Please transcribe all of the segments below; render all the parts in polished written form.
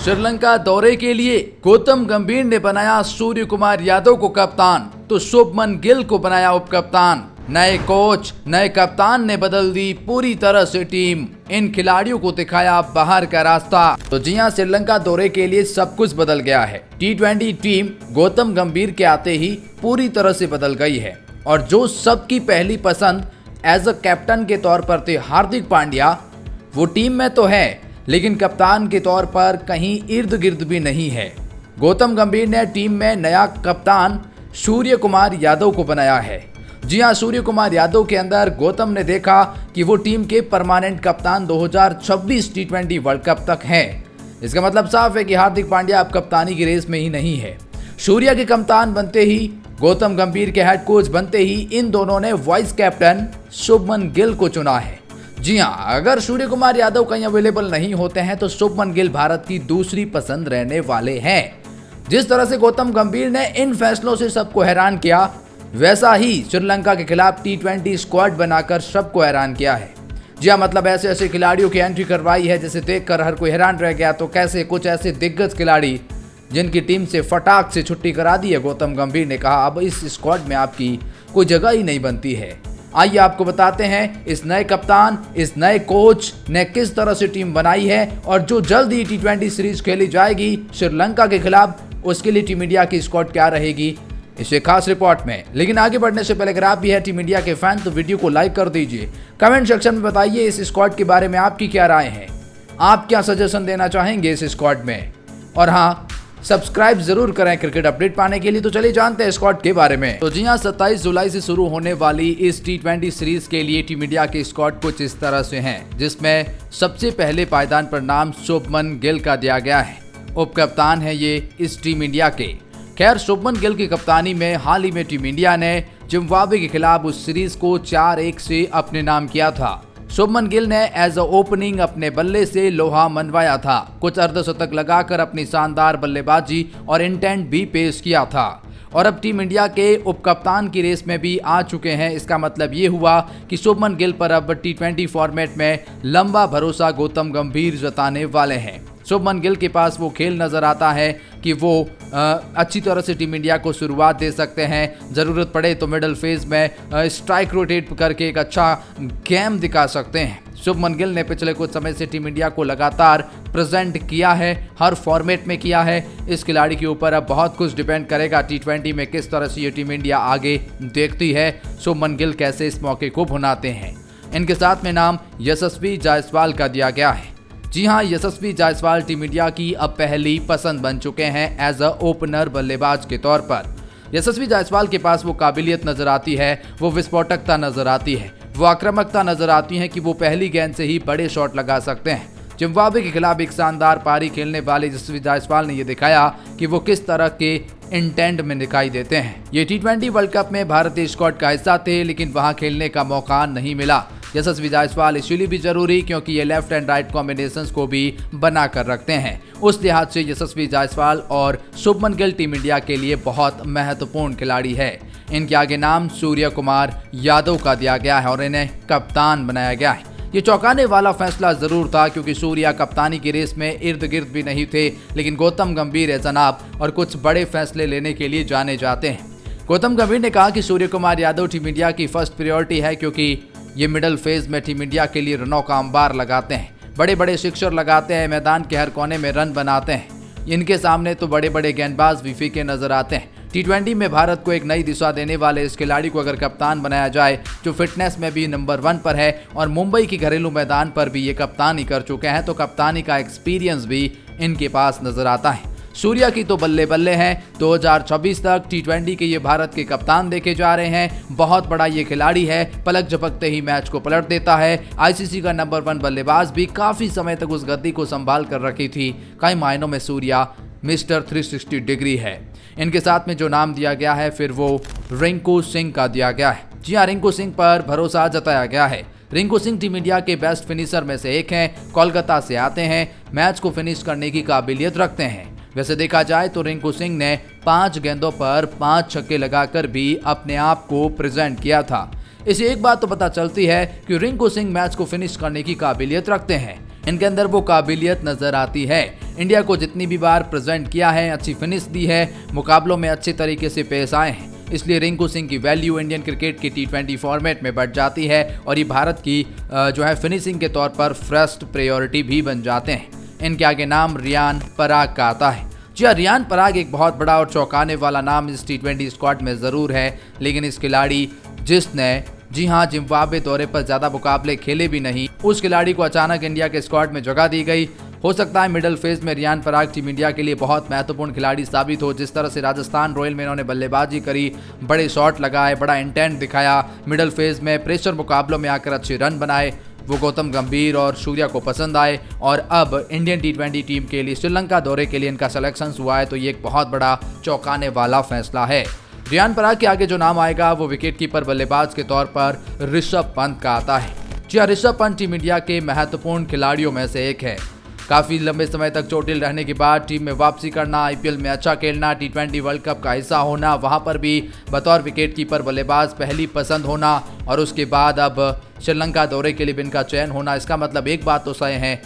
श्रीलंका दौरे के लिए गौतम गंभीर ने बनाया सूर्य कुमार यादव को कप्तान तो शुभमन गिल को बनाया उप कप्तान। नए कोच नए कप्तान ने बदल दी पूरी तरह से टीम। इन खिलाड़ियों को दिखाया बाहर का रास्ता। तो जी हां, श्रीलंका दौरे के लिए सब कुछ बदल गया है। T20 टीम गौतम गंभीर के आते ही पूरी तरह से बदल गई है और जो सबकी पहली पसंद एज अ कैप्टन के तौर पर थे हार्दिक पांड्या, वो टीम में तो है लेकिन कप्तान के तौर पर कहीं इर्द गिर्द भी नहीं है। गौतम गंभीर ने टीम में नया कप्तान सूर्य कुमार यादव को बनाया है। जी हां, सूर्य कुमार यादव के अंदर गौतम ने देखा कि वो टीम के परमानेंट कप्तान 2026 T20 वर्ल्ड कप तक हैं। इसका मतलब साफ है कि हार्दिक पांड्या अब कप्तानी की रेस में ही नहीं है। सूर्य के कप्तान बनते ही, गौतम गंभीर के हेड कोच बनते ही इन दोनों ने वाइस कैप्टन शुभमन गिल को चुना है। जी हां, अगर सूर्य कुमार यादव कहीं अवेलेबल नहीं होते हैं तो शुभमन गिल भारत की दूसरी पसंद रहने वाले हैं। जिस तरह से गौतम गंभीर ने इन फैसलों से सबको हैरान किया, वैसा ही श्रीलंका के खिलाफ T20 स्क्वाड बनाकर सबको हैरान किया है। जी हां, मतलब ऐसे ऐसे खिलाड़ियों की एंट्री करवाई है जिसे देखकर हर कोई हैरान रह गया। तो कैसे कुछ ऐसे दिग्गज खिलाड़ी जिनकी टीम से फटाक से छुट्टी करा दी है गौतम गंभीर ने कहा अब इस स्क्वाड में आपकी कोई जगह ही नहीं बनती है। आइए आपको बताते हैं इस नए कप्तान, इस नए कोच ने किस तरह से टीम बनाई है और जो जल्द ही T20 सीरीज खेली जाएगी श्रीलंका के खिलाफ, उसके लिए टीम इंडिया की स्क्वाड क्या रहेगी, इसे खास रिपोर्ट में। लेकिन आगे बढ़ने से पहले अगर आप भी है टीम इंडिया के फैन तो वीडियो को लाइक कर दीजिए। कमेंट सेक्शन में बताइए इस स्क्वाड के बारे में आपकी क्या राय है, आप क्या सजेशन देना चाहेंगे इस स्क्वाड में। और हाँ, सब्सक्राइब जरूर करें क्रिकेट अपडेट पाने के लिए। तो चलिए जानते हैं स्क्वाड के बारे में। तो जी हां, 27 जुलाई से शुरू होने वाली इस T20 सीरीज के लिए टीम इंडिया के स्क्वाड कुछ इस तरह से हैं, जिसमें सबसे पहले पायदान पर नाम शुभमन गिल का दिया गया है। उप कप्तान है ये इस टीम इंडिया के। खैर, शुभमन गिल की कप्तानी में हाल ही में टीम इंडिया ने जिम्बाब्वे के खिलाफ उस सीरीज को 4-1 से अपने नाम किया था। शुभमन गिल ने एज अ ओपनिंग अपने बल्ले से लोहा मनवाया था, कुछ अर्धशतक लगाकर अपनी शानदार बल्लेबाजी और इंटेंट भी पेश किया था और अब टीम इंडिया के उपकप्तान की रेस में भी आ चुके हैं। इसका मतलब ये हुआ कि शुभमन गिल पर अब T20 फॉर्मेट में लंबा भरोसा गौतम गंभीर जताने वाले हैं। शुभमन गिल के पास वो खेल नजर आता है कि वो अच्छी तरह से टीम इंडिया को शुरुआत दे सकते हैं। ज़रूरत पड़े तो मिडल फेज में स्ट्राइक रोटेट करके एक अच्छा गेम दिखा सकते हैं। शुभमन गिल ने पिछले कुछ समय से टीम इंडिया को लगातार प्रेजेंट किया है, हर फॉर्मेट में किया है। इस खिलाड़ी के ऊपर अब बहुत कुछ डिपेंड करेगा T20 में किस तरह से ये टीम इंडिया आगे देखती है, शुभमन गिल कैसे इस मौके को भुनाते हैं। इनके साथ में नाम यशस्वी जायसवाल का दिया गया है। जी हां, यशस्वी जायसवाल टीम इंडिया की अब पहली पसंद बन चुके हैं एज अ ओपनर बल्लेबाज के तौर पर। यशस्वी जायसवाल के पास वो काबिलियत नजर आती है, वो विस्फोटकता नजर आती है, वो आक्रामकता नजर आती है कि वो पहली गेंद से ही बड़े शॉट लगा सकते हैं। जिम्बाब्वे के खिलाफ एक शानदार पारी खेलने वाले यशस्वी जायसवाल ने यह दिखाया कि वो किस तरह के इंटेंट में दिखाई देते हैं। ये T20 वर्ल्ड कप में भारतीय स्क्वाड का हिस्सा थे लेकिन वहां खेलने का मौका नहीं मिला। यशस्वी जायसवाल इसलिए भी जरूरी क्योंकि ये लेफ्ट एंड राइट कॉम्बिनेशंस को भी बना कर रखते हैं। उस लिहाज से यशस्वी जायसवाल और शुभमन गिल टीम इंडिया के लिए बहुत महत्वपूर्ण खिलाड़ी है। इनके आगे नाम सूर्य कुमार यादव का दिया गया है और इन्हें कप्तान बनाया गया है। ये चौंकाने वाला फैसला जरूर था क्योंकि सूर्या कप्तानी की रेस में इर्द गिर्द भी नहीं थे, लेकिन गौतम गंभीर है जनाब और कुछ बड़े फैसले लेने के लिए जाने जाते हैं। गौतम गंभीर ने कहा कि सूर्य कुमार यादव टीम इंडिया की फर्स्ट प्रायोरिटी है क्योंकि ये मिडल फेज में टीम इंडिया के लिए रनों का अंबार लगाते हैं, बड़े बड़े सिक्सर लगाते हैं, मैदान के हर कोने में रन बनाते हैं। इनके सामने तो बड़े बड़े गेंदबाज भी फीके नजर आते हैं। T20 में भारत को एक नई दिशा देने वाले इस खिलाड़ी को अगर कप्तान बनाया जाए, जो फिटनेस में भी नंबर 1 पर है और मुंबई की घरेलू मैदान पर भी ये कप्तानी कर चुके हैं, तो कप्तानी का एक्सपीरियंस भी इनके पास नजर आता है। सूर्या की तो बल्ले बल्ले हैं। 2026 तक T20 के ये भारत के कप्तान देखे जा रहे हैं। बहुत बड़ा ये खिलाड़ी है, पलक झपकते ही मैच को पलट देता है। ICC का नंबर 1 बल्लेबाज भी काफी समय तक उस गद्दी को संभाल कर रखी थी। कई मायनों में सूर्या मिस्टर 360 डिग्री है। इनके साथ में जो नाम दिया गया है फिर वो रिंकू सिंह का दिया गया है। जी हाँ, रिंकू सिंह पर भरोसा जताया गया है। रिंकू सिंह टीम इंडिया के बेस्ट फिनिशर में से एक हैं। कोलकाता से आते हैं, मैच को फिनिश करने की काबिलियत रखते हैं। वैसे देखा जाए तो रिंकू सिंह ने 5 गेंदों पर 5 छक्के लगाकर भी अपने आप को प्रेजेंट किया था। इसे एक बात तो पता चलती है कि रिंकू सिंह मैच को फिनिश करने की काबिलियत रखते हैं। इनके अंदर वो काबिलियत नजर आती है। इंडिया को जितनी भी बार प्रेजेंट किया है, अच्छी फिनिश दी है, मुकाबलों में अच्छे तरीके से पेश आए हैं, इसलिए रिंकू सिंह की वैल्यू इंडियन क्रिकेट के T20 फॉर्मेट में बढ़ जाती है और ये भारत की जो है फिनिशिंग के तौर पर फर्स्ट प्रायोरिटी भी बन जाते हैं। इनके आगे नाम रियान पराग का आता है। जी हाँ, रियान पराग एक बहुत बड़ा और चौंकाने वाला नाम इस T20 स्क्वाड में ज़रूर है, लेकिन इस खिलाड़ी जिसने जी हाँ जिम्बाब्वे दौरे पर ज़्यादा मुकाबले खेले भी नहीं, उस खिलाड़ी को अचानक इंडिया के स्क्वाड में जगह दी गई। हो सकता है मिडिल फेज में रियान पराग टीम इंडिया के लिए बहुत महत्वपूर्ण खिलाड़ी साबित हो। जिस तरह से राजस्थान रॉयल में इन्होंने बल्लेबाजी करी, बड़े शॉट लगाए, बड़ा इंटेंट दिखाया, मिडिल फेज में प्रेशर मुकाबलों में आकर अच्छे रन बनाए, वो गौतम गंभीर और सूर्या को पसंद आए और अब इंडियन T20 टीम के लिए श्रीलंका दौरे के लिए इनका सिलेक्शन हुआ है, तो ये एक बहुत बड़ा चौंकाने वाला फैसला है। रियान पराग के आगे जो नाम आएगा वो विकेट कीपर बल्लेबाज के तौर पर ऋषभ पंत का आता है। जी हाँ, ऋषभ पंत टीम इंडिया के महत्वपूर्ण खिलाड़ियों में से एक है। काफ़ी लंबे समय तक चोटिल रहने के बाद टीम में वापसी करना, IPL में अच्छा खेलना, T20 वर्ल्ड कप का हिस्सा होना, वहां पर भी बतौर विकेट कीपर बल्लेबाज पहली पसंद होना और उसके बाद अब श्रीलंका दौरे के लिए भी इनका चयन होना, इसका मतलब एक बात तो सही है,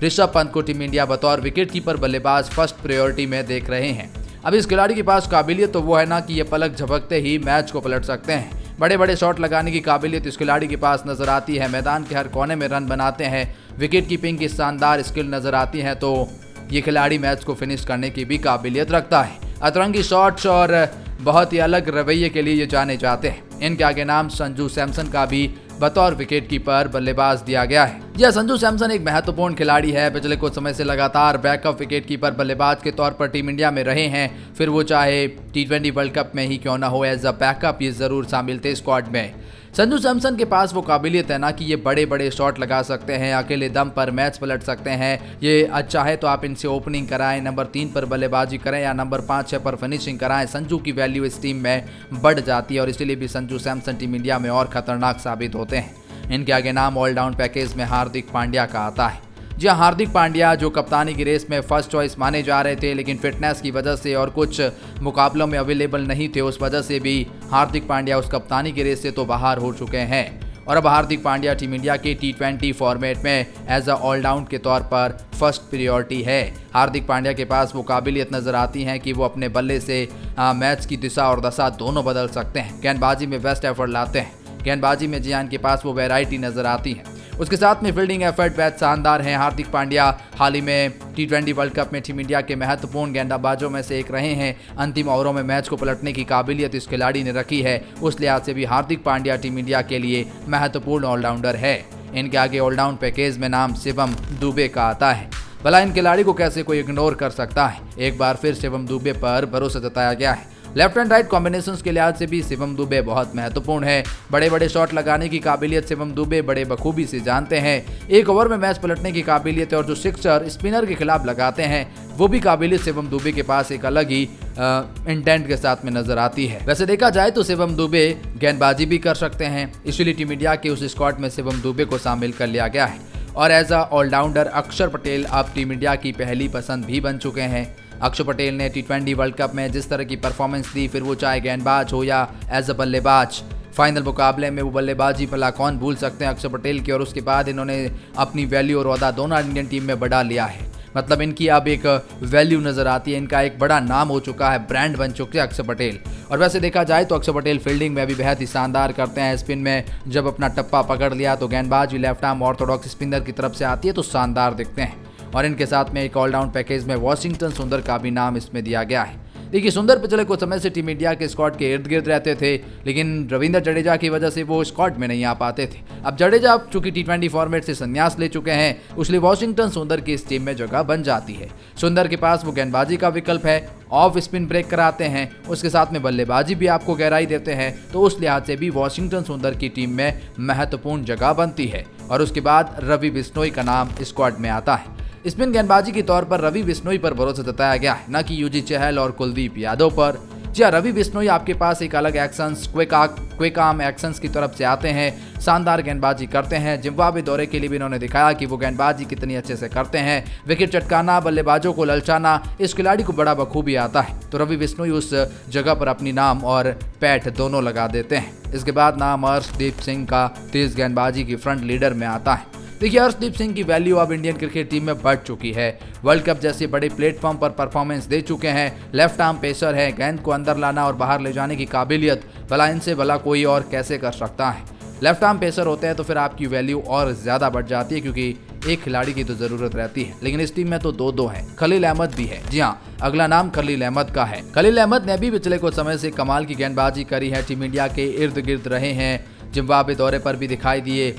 ऋषभ पंत को टीम इंडिया बतौर विकेट कीपर बल्लेबाज फर्स्ट प्रायोरिटी में देख रहे हैं। अब इस खिलाड़ी के पास काबिलियत तो वो है ना कि ये पलक झपकते ही मैच को पलट सकते हैं। बड़े बड़े शॉट लगाने की काबिलियत इस खिलाड़ी के पास नजर आती है, मैदान के हर कोने में रन बनाते हैं, विकेट कीपिंग की शानदार स्किल नजर आती है, तो ये खिलाड़ी मैच को फिनिश करने की भी काबिलियत रखता है। अतरंगी शॉट्स और बहुत ही अलग रवैये के लिए ये जाने जाते हैं। इनके आगे नाम संजू सैमसन का भी बतौर विकेट कीपर बल्लेबाज दिया गया है। यह संजू सैमसन एक महत्वपूर्ण खिलाड़ी है, पिछले कुछ समय से लगातार बैकअप विकेट कीपर बल्लेबाज के तौर पर टीम इंडिया में रहे हैं, फिर वो चाहे T20 वर्ल्ड कप में ही क्यों ना हो, एज अ बैकअप ये जरूर शामिल थे स्क्वाड में। संजू सैमसन के पास वो काबिलियत है ना कि ये बड़े बड़े शॉट लगा सकते हैं, अकेले दम पर मैच पलट सकते हैं। ये अच्छा है तो आप इनसे ओपनिंग कराएं, नंबर 3 पर बल्लेबाजी करें या नंबर 5-6 पर फिनिशिंग कराएं, संजू की वैल्यू इस टीम में बढ़ जाती है और इसीलिए भी संजू सैमसन टीम इंडिया में और खतरनाक साबित होते हैं। इनके आगे नाम ऑलराउंड पैकेज में हार्दिक पांड्या का आता है। जी हाँ, हार्दिक पांड्या जो कप्तानी की रेस में फर्स्ट चॉइस माने जा रहे थे, लेकिन फिटनेस की वजह से और कुछ मुकाबलों में अवेलेबल नहीं थे, उस वजह से भी हार्दिक पांड्या उस कप्तानी की रेस से तो बाहर हो चुके हैं और अब हार्दिक पांड्या टीम इंडिया के T20 फॉर्मेट में एज अ ऑलराउंड के तौर पर फर्स्ट प्रायोरिटी है। हार्दिक पांड्या के पास वो काबिलियत नजर आती है कि वो अपने बल्ले से मैच की दिशा और दशा दोनों बदल सकते हैं। गेंदबाजी में बेस्ट एफर्ट लाते हैं, गेंदबाजी में जियान के पास वो वैरायटी नजर आती है, उसके साथ में फील्डिंग एफर्ट बेहद शानदार हैं। हार्दिक पांड्या हाल ही में T20 वर्ल्ड कप में टीम इंडिया के महत्वपूर्ण गेंदबाजों में से एक रहे हैं। अंतिम ओवरों में मैच को पलटने की काबिलियत इस खिलाड़ी ने रखी है, उस लिहाज से भी हार्दिक पांड्या टीम इंडिया के लिए महत्वपूर्ण ऑलराउंडर है। इनके आगे ऑलराउंड पैकेज में नाम शिवम दुबे का आता है। भला इन खिलाड़ी को कैसे कोई इग्नोर कर सकता है, एक बार फिर शिवम दुबे पर भरोसा जताया गया है। लेफ्ट एंड राइट कॉम्बिनेशंस के लिहाज से भी शिवम दुबे बहुत महत्वपूर्ण है। बड़े बड़े शॉट लगाने की काबिलियत शिवम दुबे बड़े बखूबी से जानते हैं। एक ओवर में मैच पलटने की काबिलियत और जो सिक्सर स्पिनर के खिलाफ लगाते हैं वो भी काबिलियत शिवम दुबे के पास एक अलग ही इंटेंट के साथ में नजर आती है। वैसे देखा जाए तो शिवम दुबे गेंदबाजी भी कर सकते हैं, इसीलिए टीम इंडिया के उस स्क्वाड में शिवम दुबे को शामिल कर लिया गया है और एज अ ऑलराउंडर अक्षर पटेल अब टीम इंडिया की पहली पसंद भी बन चुके हैं। अक्षर पटेल ने T20 वर्ल्ड कप में जिस तरह की परफॉर्मेंस दी, फिर वो चाहे गेंदबाज हो या एज अ बल्लेबाज, फाइनल मुकाबले में वो बल्लेबाजी भला कौन भूल सकते हैं अक्षर पटेल की, और उसके बाद इन्होंने अपनी वैल्यू और ओहदा दोनों इंडियन टीम में बढ़ा लिया है। मतलब इनकी अब एक वैल्यू नज़र आती है, इनका एक बड़ा नाम हो चुका है, ब्रांड बन चुके हैं अक्षर पटेल। और वैसे देखा जाए तो अक्षर पटेल फील्डिंग में भी बेहद ही शानदार करते हैं। स्पिन में जब अपना टप्पा पकड़ लिया तो गेंदबाज भी लेफ्ट आर्म ऑर्थोडॉक्स स्पिनर की तरफ से आती है तो शानदार दिखते हैं। और इनके साथ में एक ऑलराउंड पैकेज में वॉशिंगटन सुंदर का भी नाम इसमें दिया गया है। देखिए, सुंदर पिछले कुछ समय से टीम इंडिया के स्क्वाड के इर्द गिर्द रहते थे, लेकिन रविंद्र जडेजा की वजह से वो स्क्वाड में नहीं आ पाते थे। अब जडेजा चूंकि T20 फॉर्मेट से संन्यास ले चुके हैं, इसलिए वॉशिंगटन सुंदर की इस टीम में जगह बन जाती है। सुंदर के पास वो गेंदबाजी का विकल्प है, ऑफ स्पिन ब्रेक कराते हैं, उसके साथ में बल्लेबाजी भी आपको गहराई देते हैं, तो उस लिहाज से भी वॉशिंगटन सुंदर की टीम में महत्वपूर्ण जगह बनती है। और उसके बाद रवि बिश्नोई का नाम स्क्वाड में आता है। स्पिन गेंदबाजी के तौर पर रवि बिश्नोई पर भरोसा जताया गया है, न कि युजी चहल और कुलदीप यादव पर। जी हाँ, रवि बिश्नोई आपके पास एक अलग एक्शंस, क्विक आर्म एक्शंस की तरफ से आते हैं, शानदार गेंदबाजी करते हैं। जिम्बाब्वे दौरे के लिए भी इन्होंने दिखाया कि वो गेंदबाजी कितनी अच्छे से करते हैं। विकेट चटकाना, बल्लेबाजों को ललचाना, इस खिलाड़ी को बड़ा बखूबी आता है, तो रवि बिश्नोई उस जगह पर अपनी नाम और पैठ दोनों लगा देते हैं। इसके बाद नाम अर्शदीप सिंह का तेज गेंदबाजी की फ्रंट लीडर में आता है। देखिए, हर्षदीप सिंह की वैल्यू अब इंडियन क्रिकेट टीम में बढ़ चुकी है। वर्ल्ड कप जैसे बड़े प्लेटफॉर्म पर परफॉर्मेंस दे चुके हैं, लेफ्ट आर्म पेसर है, गेंद को अंदर लाना और बाहर ले जाने की काबिलियत भला इनसे भला कोई और कैसे कर सकता है। लेफ्ट आर्म पेसर होते हैं तो फिर आपकी वैल्यू और ज़्यादा बढ़ जाती है, क्योंकि एक खिलाड़ी की तो ज़रूरत रहती है, लेकिन इस टीम में तो दो हैं। खलील अहमद भी है। जी हाँ, अगला नाम खलील अहमद का है। खलील अहमद ने भी पिछले कुछ समय से कमाल की गेंदबाजी करी है, टीम इंडिया के इर्द गिर्द रहे हैं, जिम्बाब्वे दौरे पर भी दिखाई दिए,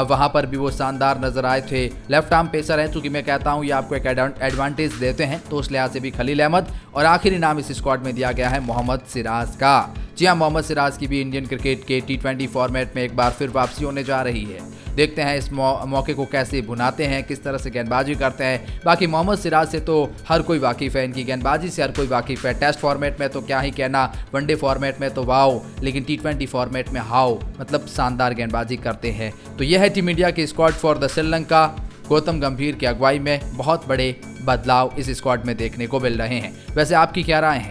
वहां पर भी वो शानदार नजर आए थे। लेफ्ट आर्म पेसर हैं, चूंकि मैं कहता हूं ये आपको एक एडवांटेज देते हैं, तो उस लिहाज से भी खलील अहमद। और आखिरी नाम इस स्क्वाड में दिया गया है मोहम्मद सिराज का। जी हाँ, मोहम्मद सिराज की भी इंडियन क्रिकेट के T20 फॉर्मेट में एक बार फिर वापसी होने जा रही है। देखते हैं इस मौके को कैसे भुनाते हैं, किस तरह से गेंदबाजी करते हैं। बाकी मोहम्मद सिराज से तो हर कोई वाकिफ़ है, इनकी गेंदबाजी से हर कोई वाकिफ़ है। टेस्ट फॉर्मेट में तो क्या ही कहना, वनडे फॉर्मेट में तो वाओ, लेकिन T20 फॉर्मेट में हाओ, मतलब शानदार गेंदबाजी करते हैं। तो यह है टीम इंडिया की squad for the Sri Lanka. Gautam गंभीर की अगुवाई में बहुत बड़े बदलाव इस स्क्वाड में देखने को मिल रहे हैं। वैसे आपकी क्या राय है?